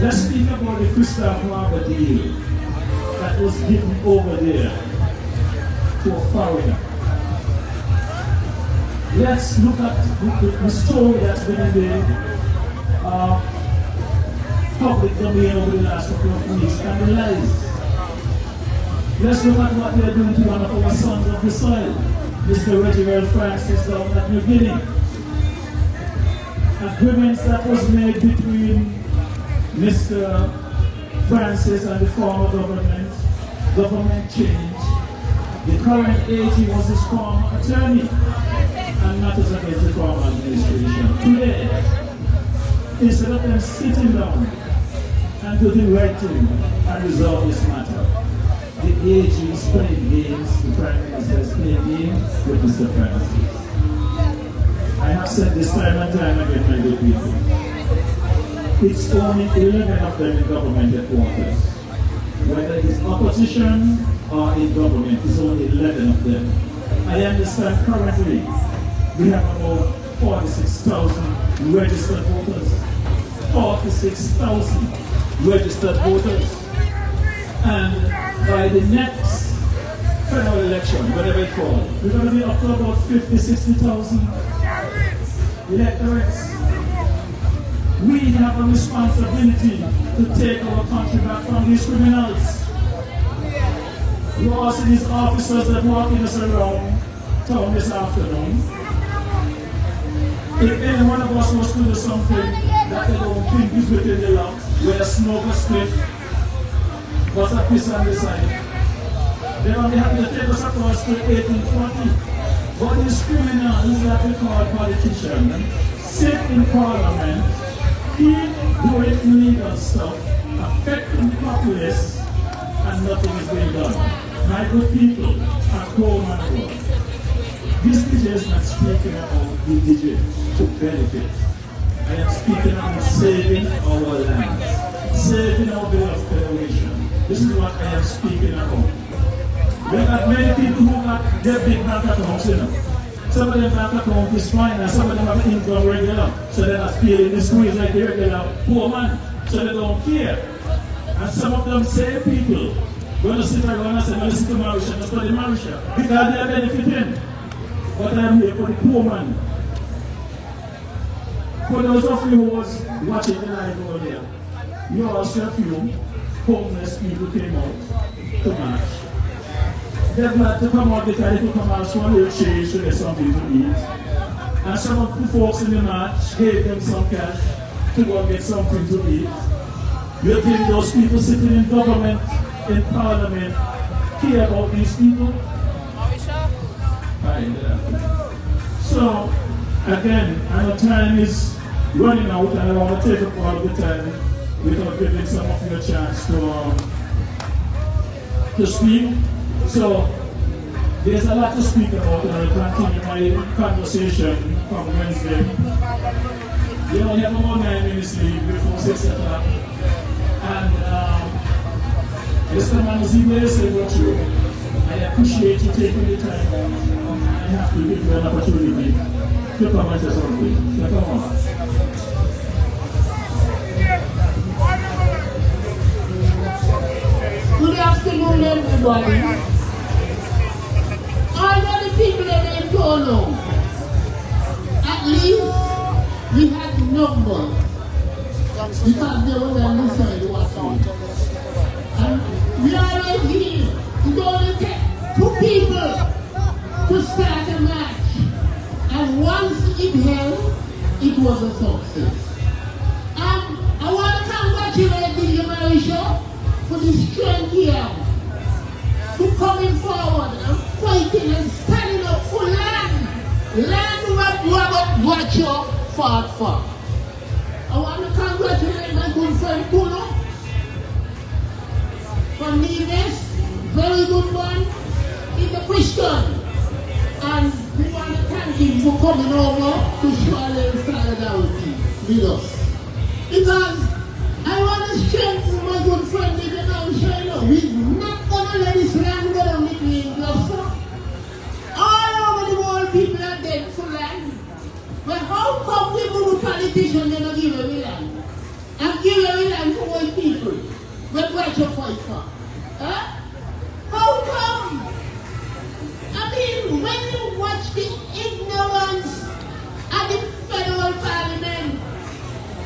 let's speak about the Christoph Marber deal that was given over there to a foreigner. Let's look at the story that's been in the public domain over the last couple of weeks and the lies. Let's look at what they're doing to one of our sons of the soil, Mr. Reginald Francis down at New Guinea. Agreements that was made between Mr. Francis and the former government changed. The current AG was his former attorney and matters against the former administration. Today, instead of them sitting down and do the right thing and resolve this matter, the AG is playing games, the Prime Minister is playing games with Mr. Francis. I have said this time and time again, my good people. It's only 11 of them in government headquarters. Whether it's opposition or in government, it's only 11 of them. I understand currently we have about 46,000 registered voters. 46,000 registered voters. And by the next federal election, whatever it's called, we're going to be up to about 50,000, 60,000 electorates. We have a responsibility to take our country back from these criminals. We all see these officers that walking us around town this afternoon. If any one of us was to do something that they don't think is within the law, where a smoke a split, what's a piece on the side, they're going to have to take us across to 1840. But these criminals that we call politicians sit in parliament, keep doing illegal stuff, affecting the populace, and nothing is being done. My good people, are poor man. This DJ is not speaking about the DJ to benefit. I am speaking about saving our lands, saving our beloved federation. This is what I am speaking about. We got many people who got their big bank accounts, you know. Some of them bank account is fine, and some of them have income regular, so they're not feeling the squeeze like the regular poor man, so they don't care. And some of them same people going to sit around and say, well, listen to Marisha, just study Marisha, because they are benefiting. But I'm here for the poor man. For those of you who was watching the live over there, you also a few homeless people came out to march. They're glad to come out because they could come out for a little change to get something to eat. And some of the folks in the march gave them some cash to go and get something to eat. You think those people sitting in government, in parliament, care about these people? So, again, I know time is running out and I want to take up all the time without giving some of you a chance to speak. So, there's a lot to speak about and I'll continue my conversation from Wednesday. You know, you have about 9 minutes leave before 6 o'clock. And Mr. Manzibe said what you, I appreciate you taking the time. I have to give you an opportunity to come and say something. So come on. Good afternoon, everybody. All of the people that they don't know, at least we had numbers because they were on the side watching. And we are right here. It only takes 2 people to start a match. And once it held, it was a success. I want to congratulate the Marisha for the strength here to coming forward and fighting and standing up for land. Land what Robert Watcher fought for. I want to congratulate my good friend Kuno from Neves, very good one, in the Christian. And we want to thank him for coming over to show a little solidarity with us. Because I want to strengthen my good friend in the Shino. We're not going to let this land go down with me in Gloucester. All over the world, people are dead for land. But how come we move politicians and not give away land? And give away land for white people? But what you fight for? Huh? How come? I mean, when you watch the ignorance at the federal parliament,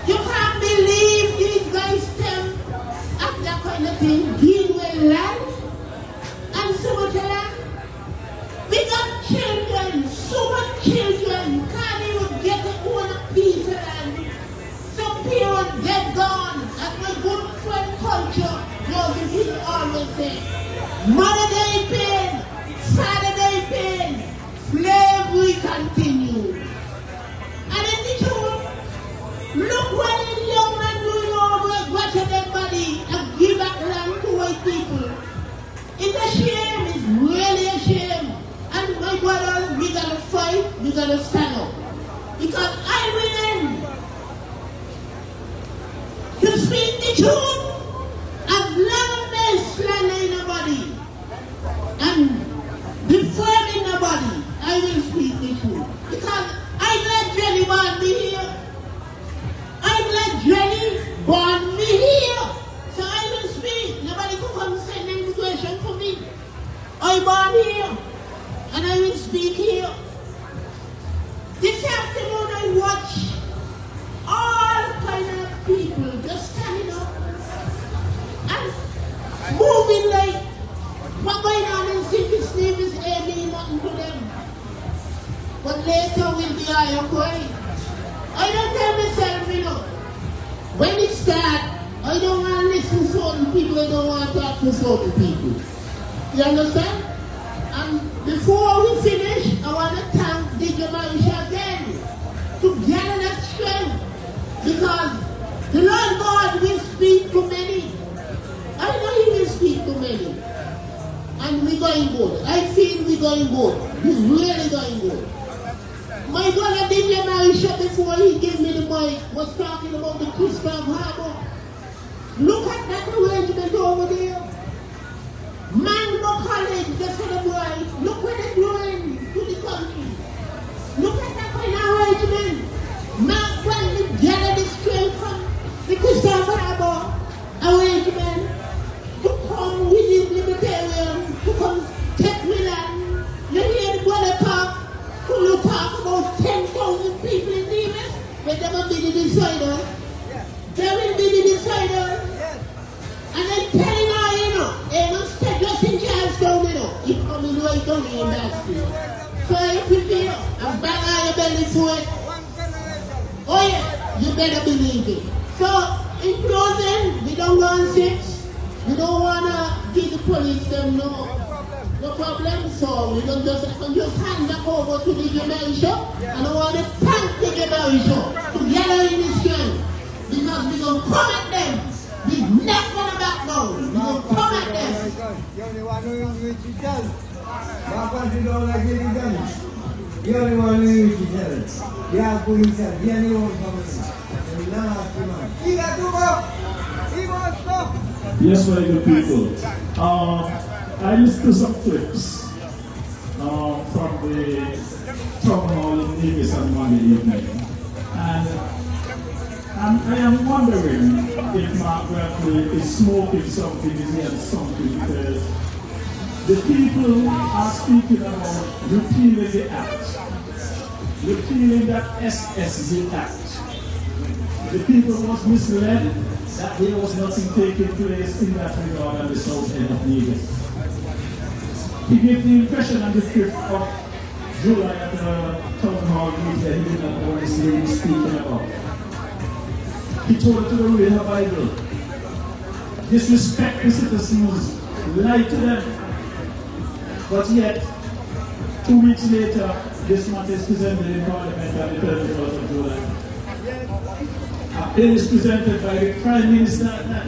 you can't believe these guys tell at that kind of thing, give away land and so much land. We got children, so much children, can't even get a own piece of land. Some parents, they're gone. As my good friend culture, Joseph always say, Mother Day pain, Saturday pain, slavery continue. And in the truth, look what Because I willing to speak the truth as long as slander nobody and defaming nobody. I will speak the truth. Because I let Jenny born me here. I let Jenny born me here. So I will speak. Nobody can come send an immigration for me. I born here. And I will speak here. This afternoon I watch all kind of people just standing up and moving like what going on in City Sleep is aiming nothing to them. But later will be I okay. I don't tell myself, you know, when it starts, I don't want to listen to certain people, I don't want to talk to certain people. You understand? And before we finish, I want to thank DJ Marisha again to gather that strength. Because the Lord God will speak to many. I know He will speak to many. And we're going good. I feel we're going good. We're really going good. My brother DJ Marisha, before he gave me the mic, was talking about the Christoph Harbor. Look at that arrangement over there. Mango College, just for the boy. Look what they're doing to the country. Look at that kind of arrangement. Mark Bradley gathered the strength from the Christoph Harbor arrangement to come with his libertarian, to come take Milan. You hear the brother talk, to talk about 10,000 people in the US, but they will be the decider. They will be the decider. And I'm telling you, you know, they will stay just in Charlestown, you know. It's coming right down in that street. So if you feel, I'm back on your belly for it. Oh yeah, you better believe it. So, in closing, we don't want six. We don't want to give the police them no problem. So, we don't just hand that over to the Jamaican. And I want to thank the Jamaican together in this game. Because we're going to come at them. We're not going to back down. We're going to come at them. The only one who is to tell. That country don't like getting done. The only one who is to tell. The Alpo himself, the only one coming in. The last man. He got to go. He wants to go. Yes, very good people. I listened to some clips from the town hall in Nevis on Monday evening. And I am wondering if Mark Bradley is smoking something, is he had something, because the people are speaking about repealing the act, repealing that SSZ act. The people was misled that there was nothing taking place in that regard at the south end of Nevis. He gave the impression on the 5th of July at the town hall meeting that he did not know what this lady was speaking about. He told her to read her Bible, disrespect the citizens, lie to them. But yet, 2 weeks later, this matter is presented in Parliament on the 31st of July. A bill is presented by the Prime Minister at that,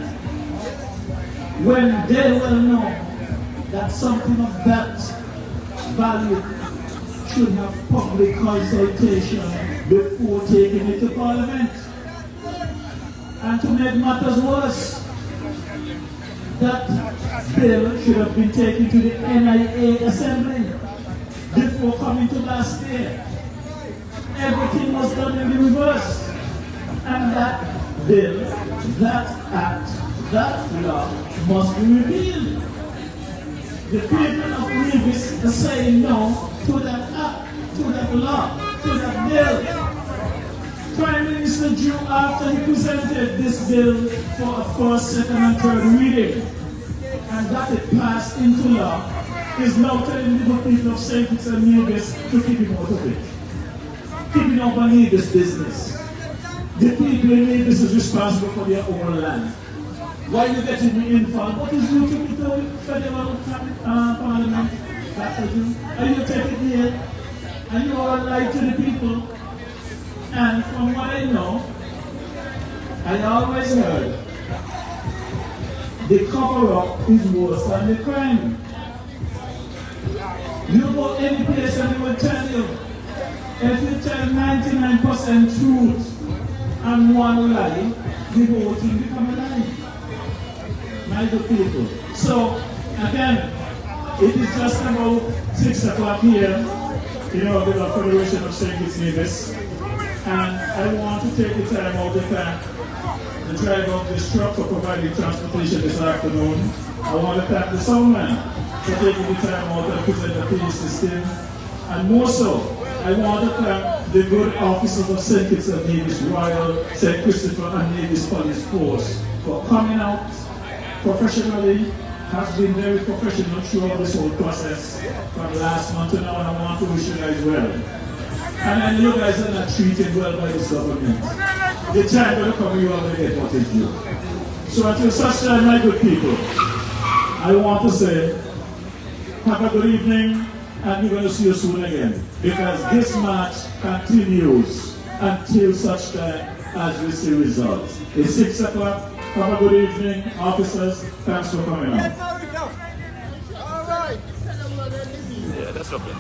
when they well know that something of that value should have public consultation before taking it to Parliament. And to make matters worse, that bill should have been taken to the NIA Assembly before coming to last year. Everything was done in the reverse. And that bill, that act, that law must be repealed. The people of Nevis are saying no to that act, to that law, to that bill. Prime Minister Drew, after he presented this bill for a first, second, and third reading, and that it passed into law, is now telling the people of St. Kitts and Nevis to keep him out of it. Keeping up on Nevis business. The people in Nevis is responsible for their own land. Why are you getting me involved? What is you to the federal parliament? Are you taking here? And you all lie to the people? And from what I know, I always heard the cover-up is worse than the crime. You go any place and they will tell you If you tell 99% truth and one lie, the whole thing become a lie. My good people. So, again, it is just about 6 o'clock here, with the Federation of St. Kitts Nevis. And I want to take the time out to thank the driver of this truck for providing transportation this afternoon. I want to thank the soundman for taking the time out to present the PA system. And more so, I want to thank the good officers of St. Kitts and Nevis Royal, St. Christopher and Nevis Police Force for coming out professionally, has been very professional throughout this whole process from last month to now, and I want to wish you guys well. And I know you guys are not treated well by this government. The time will come, you will get what is due. So until such time, my good people, I want to say, have a good evening, and we're going to see you soon again. Because this march continues until such time as we see results. It's 6 o'clock. Have a good evening, officers. Thanks for coming out. All right. Yeah, that's okay.